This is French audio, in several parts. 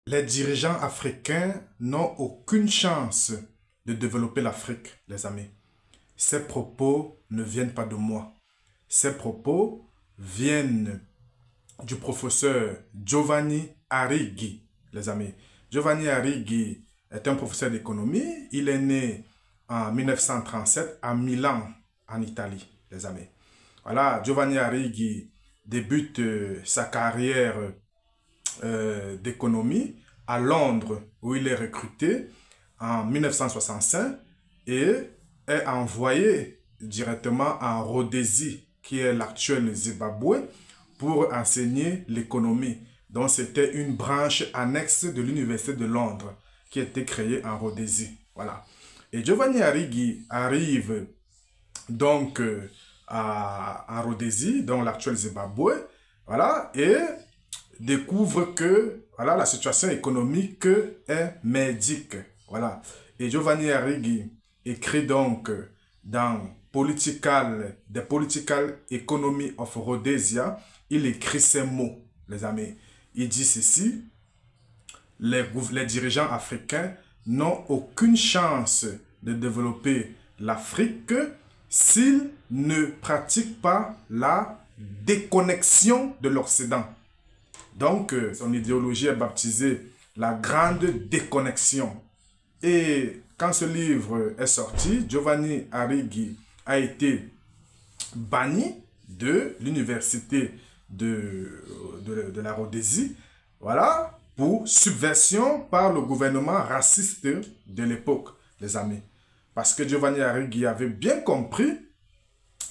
Les dirigeants africains n'ont aucune chance de développer l'Afrique, les amis. Ces propos ne viennent pas de moi. Ces propos viennent du professeur Giovanni Arrighi, les amis. Giovanni Arrighi est un professeur d'économie. Il est né en 1937 à Milan, en Italie, les amis. Voilà, Giovanni Arrighi débute sa carrière d'économie à Londres, où il est recruté en 1965 et est envoyé directement en Rhodésie, qui est l'actuel Zimbabwe, pour enseigner l'économie. Donc, c'était une branche annexe de l'Université de Londres qui a été créée en Rhodésie. Voilà. Et Giovanni Arrighi arrive donc en Rhodésie, dans l'actuel Zimbabwe, voilà, et découvre que voilà, la situation économique est merdique. Voilà. Et Giovanni Arrighi écrit donc dans The Political Economy of Rhodesia, il écrit ces mots, les amis. Il dit ceci: les dirigeants africains n'ont aucune chance de développer l'Afrique s'ils ne pratiquent pas la déconnexion de l'Occident. Donc, son idéologie est baptisée la grande déconnexion. Et quand ce livre est sorti, Giovanni Arrighi a été banni de l'université de la Rhodésie, voilà, pour subversion par le gouvernement raciste de l'époque, les amis. Parce que Giovanni Arrighi avait bien compris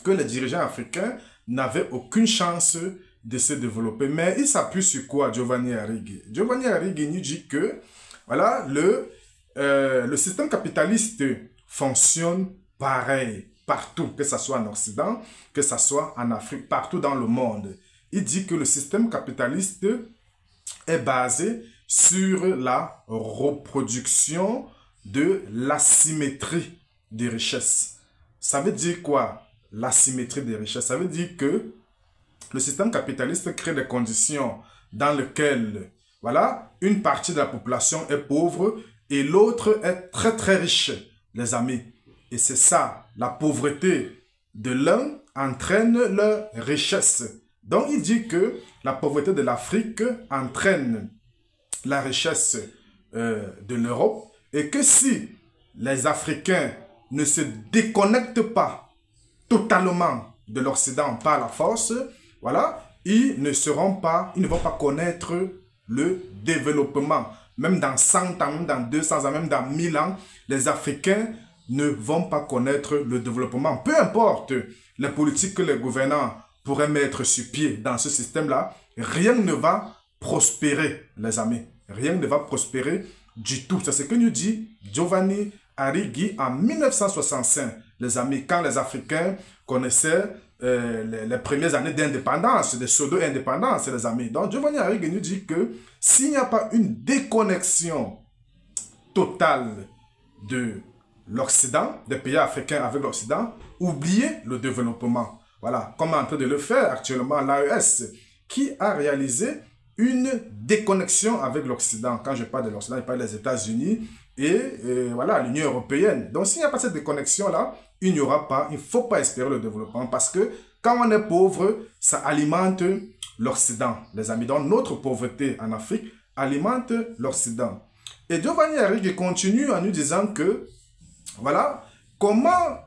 que les dirigeants africains n'avaient aucune chance de se développer. Mais il s'appuie sur quoi, Giovanni Arrighi? Giovanni Arrighi nous dit que voilà, le système capitaliste fonctionne pareil partout, que ce soit en Occident, que ce soit en Afrique, partout dans le monde. Il dit que le système capitaliste est basé sur la reproduction de l'asymétrie des richesses. Ça veut dire quoi, l'asymétrie des richesses? Ça veut dire que le système capitaliste crée des conditions dans lesquelles, voilà, une partie de la population est pauvre et l'autre est très très riche, les amis. Et c'est ça, la pauvreté de l'un entraîne leur richesse. Donc il dit que la pauvreté de l'Afrique entraîne la richesse de l'Europe et que si les Africains ne se déconnectent pas totalement de l'Occident par la force, voilà, ils ne vont pas connaître le développement. Même dans 100 ans, même dans 200 ans, même dans 1000 ans, les Africains ne vont pas connaître le développement. Peu importe les politiques que les gouvernants pourraient mettre sur pied dans ce système-là, rien ne va prospérer, les amis. Rien ne va prospérer du tout. C'est ce que nous dit Giovanni Arrighi en 1965, les amis, quand les Africains connaissaient les premières années d'indépendance, de pseudo-indépendance, les amis. Donc, Giovanni Arrighi nous dit que s'il n'y a pas une déconnexion totale de l'Occident, des pays africains avec l'Occident, oubliez le développement. Voilà, comme est en train de le faire actuellement l'AES, qui a réalisé une déconnexion avec l'Occident. Quand je parle de l'Occident, je parle des États-Unis et voilà, l'Union européenne. Donc, s'il n'y a pas cette déconnexion-là, il n'y aura pas, il ne faut pas espérer le développement parce que quand on est pauvre, ça alimente l'Occident, les amis. Donc, notre pauvreté en Afrique alimente l'Occident. Et Giovanni Arrighi continue en nous disant que, voilà, comment,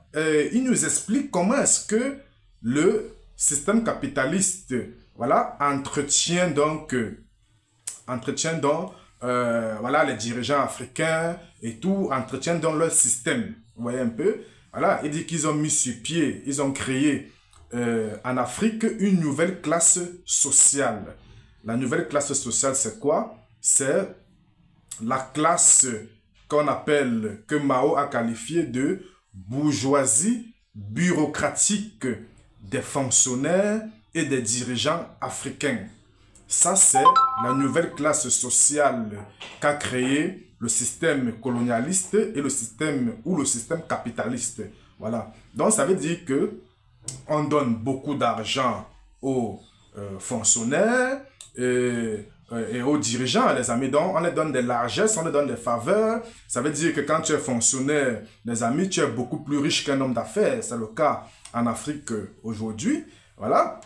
il nous explique comment est-ce que le système capitaliste, voilà, entretient donc voilà, les dirigeants africains et tout, entretient donc leur système. Vous voyez un peu? Voilà, il dit qu'ils ont mis sur pied, ils ont créé en Afrique une nouvelle classe sociale. La nouvelle classe sociale, c'est quoi? C'est la classe qu'on appelle, que Mao a qualifiée de bourgeoisie bureaucratique des fonctionnaires et des dirigeants africains. Ça, c'est la nouvelle classe sociale qu'a créé le système colonialiste et le système capitaliste. Voilà. Donc, ça veut dire que on donne beaucoup d'argent aux fonctionnaires, et aux dirigeants, les amis. Donc, on les donne des largesses, on les donne des faveurs. Ça veut dire que quand tu es fonctionnaire, les amis, tu es beaucoup plus riche qu'un homme d'affaires. C'est le cas en Afrique aujourd'hui. Voilà.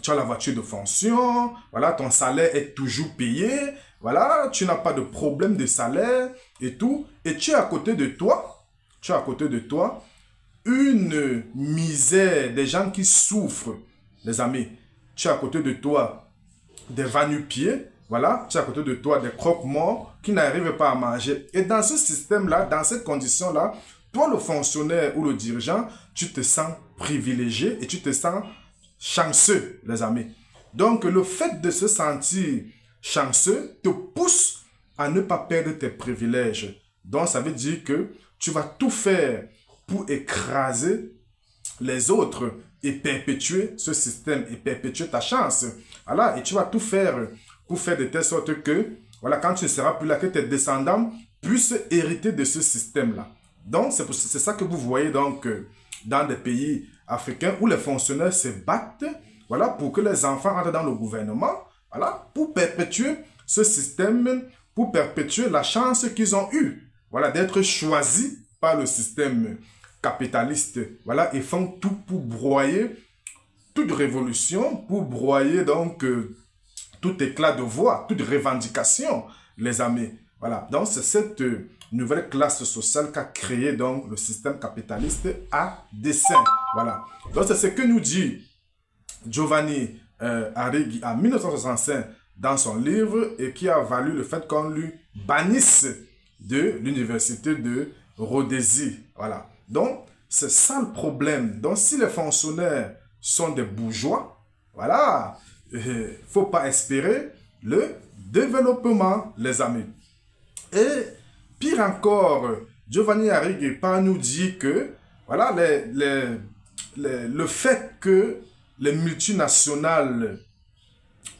Tu as la voiture de fonction. Voilà, ton salaire est toujours payé. Voilà, tu n'as pas de problème de salaire et tout. Et tu as à côté de toi, une misère, des gens qui souffrent, les amis. Tu as à côté de toi des va-nu-pieds, voilà, tu as à côté de toi des croque-morts qui n'arrivent pas à manger. Et dans ce système-là, dans cette condition-là, toi, le fonctionnaire ou le dirigeant, tu te sens privilégié et tu te sens chanceux, les amis. Donc, le fait de se sentir chanceux te pousse à ne pas perdre tes privilèges. Donc, ça veut dire que tu vas tout faire pour écraser les autres et perpétuer ce système et perpétuer ta chance. Voilà, et tu vas tout faire pour faire de telle sorte que, voilà, quand tu ne seras plus là, que tes descendants puissent hériter de ce système-là. Donc, c'est ça que vous voyez donc dans des pays africains où les fonctionnaires se battent, voilà, pour que les enfants entrent dans le gouvernement, voilà, pour perpétuer ce système, pour perpétuer la chance qu'ils ont eue, voilà, d'être choisis par le système capitaliste. Voilà, ils font tout pour broyer toute révolution, pour broyer donc tout éclat de voix, toute revendication, les amis. Voilà, donc c'est cette nouvelle classe sociale qu'a créé donc le système capitaliste à dessein. Voilà, donc c'est ce que nous dit Giovanni Arrighi en 1965 dans son livre et qui a valu le fait qu'on lui bannisse de l'université de Rhodésie. Voilà. Donc, c'est ça le problème. Donc, si les fonctionnaires sont des bourgeois, voilà, il ne faut pas espérer le développement, les amis. Et pire encore, Giovanni Arrighi nous dit que, voilà, le fait que les multinationales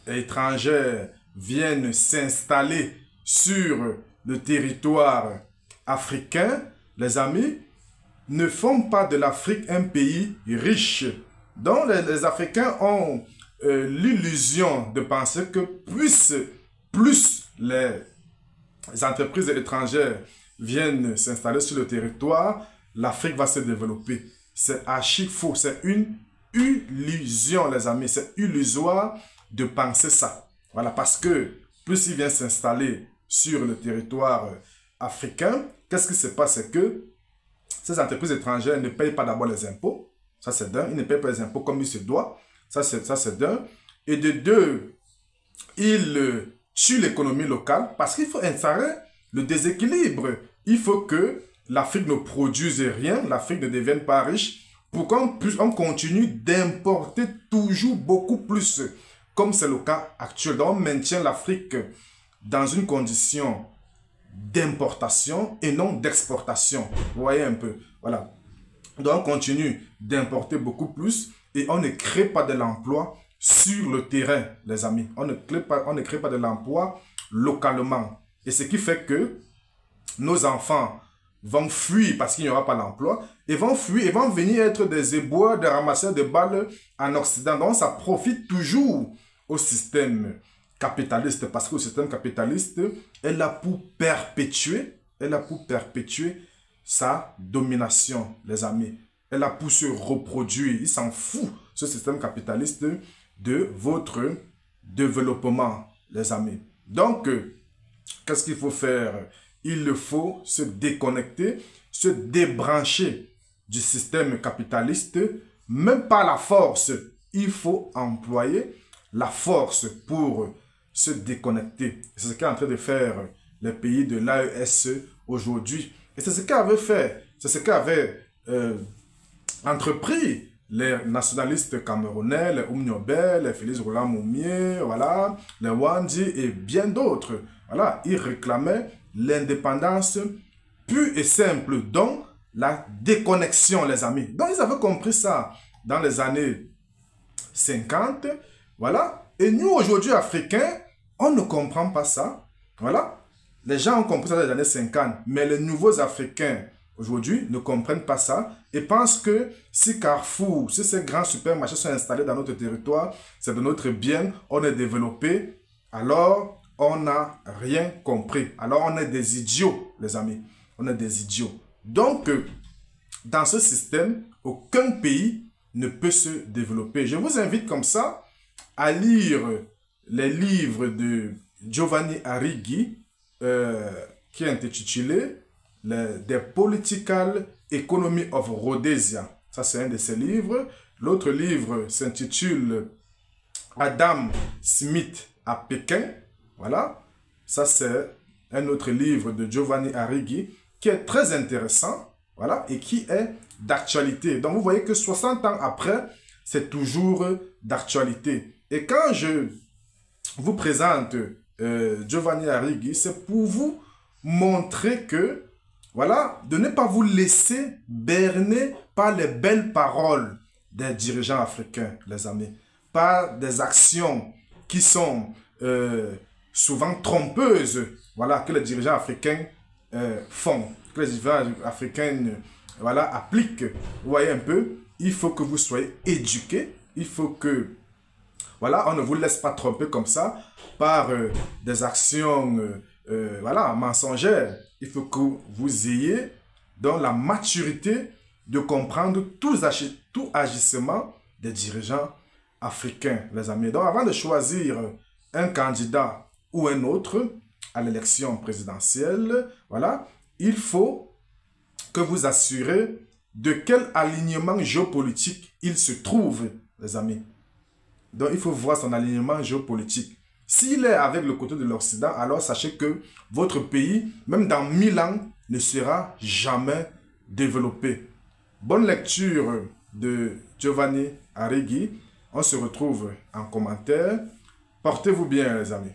étrangères viennent s'installer sur le territoire africain, les amis, ne font pas de l'Afrique un pays riche. Donc, les Africains ont l'illusion de penser que plus les entreprises étrangères viennent s'installer sur le territoire, l'Afrique va se développer. C'est archi faux, c'est une illusion, les amis. C'est illusoire de penser ça. Voilà, parce que plus ils viennent s'installer sur le territoire africain, qu'est-ce qui se passe? C'est que ces entreprises étrangères ne payent pas d'abord les impôts. Ça, c'est d'un. Ils ne payent pas les impôts comme il se doit. Ça, c'est d'un. Et de deux, ils tuent l'économie locale parce qu'il faut installer le déséquilibre. Il faut que l'Afrique ne produise rien, l'Afrique ne devienne pas riche pour qu'on continue d'importer toujours beaucoup plus, comme c'est le cas actuel. Donc, on maintient l'Afrique dans une condition d'importation et non d'exportation. Vous voyez un peu. Voilà. Donc, on continue d'importer beaucoup plus et on ne crée pas de l'emploi sur le terrain, les amis. On ne crée pas de l'emploi localement. Et ce qui fait que nos enfants vont fuir parce qu'il n'y aura pas d'emploi et vont fuir et vont venir être des éboueurs, des ramasseurs de balles en Occident. Donc, ça profite toujours au système capitaliste parce que le système capitaliste est là pour perpétuer, sa domination, les amis. Elle est là pour se reproduire. Il s'en fout, ce système capitaliste, de votre développement, les amis. Donc, qu'est-ce qu'il faut faire? Il faut se déconnecter, se débrancher du système capitaliste, même par la force. Il faut employer la force pour se déconnecter. C'est ce qu'est en train de faire les pays de l'AES aujourd'hui. Et c'est ce qu'avait fait, c'est ce qu'avaient entrepris les nationalistes camerounais, les Oumniobel, les Félix Roland Moumié, voilà, les Wandi et bien d'autres. Voilà, ils réclamaient l'indépendance pure et simple, donc la déconnexion, les amis. Donc, ils avaient compris ça dans les années 50, voilà. Et nous, aujourd'hui, Africains, on ne comprend pas ça, voilà. Les gens ont compris ça dans les années 50, mais les nouveaux Africains, aujourd'hui, ne comprennent pas ça et pensent que si Carrefour, si ces grands supermarchés sont installés dans notre territoire, c'est de notre bien, on est développé, alors on n'a rien compris. Alors on est des idiots, les amis. On est des idiots. Donc, dans ce système, aucun pays ne peut se développer. Je vous invite comme ça à lire les livres de Giovanni Arrighi, qui est intitulé The Political Economy of Rhodesia. Ça, c'est un de ses livres. L'autre livre s'intitule Adam Smith à Pékin. Voilà. Ça, c'est un autre livre de Giovanni Arrighi qui est très intéressant. Voilà. Et qui est d'actualité. Donc, vous voyez que 60 ans après, c'est toujours d'actualité. Et quand je vous présente Giovanni Arrighi, c'est pour vous montrer que, voilà, de ne pas vous laisser berner par les belles paroles des dirigeants africains, les amis, par des actions qui sont souvent trompeuses, voilà, que les dirigeants africains font, que les dirigeants africains voilà, appliquent. Vous voyez un peu, il faut que vous soyez éduqués, il faut que, voilà, on ne vous laisse pas tromper comme ça par des actions voilà, mensongères. Il faut que vous ayez donc la maturité de comprendre tout agissement des dirigeants africains, les amis. Donc, avant de choisir un candidat ou un autre à l'élection présidentielle, voilà, il faut que vous assurez de quel alignement géopolitique il se trouve, les amis. Donc, il faut voir son alignement géopolitique. S'il est avec le côté de l'Occident, alors sachez que votre pays, même dans 1000 ans, ne sera jamais développé. Bonne lecture de Giovanni Arrighi. On se retrouve en commentaire. Portez-vous bien, les amis.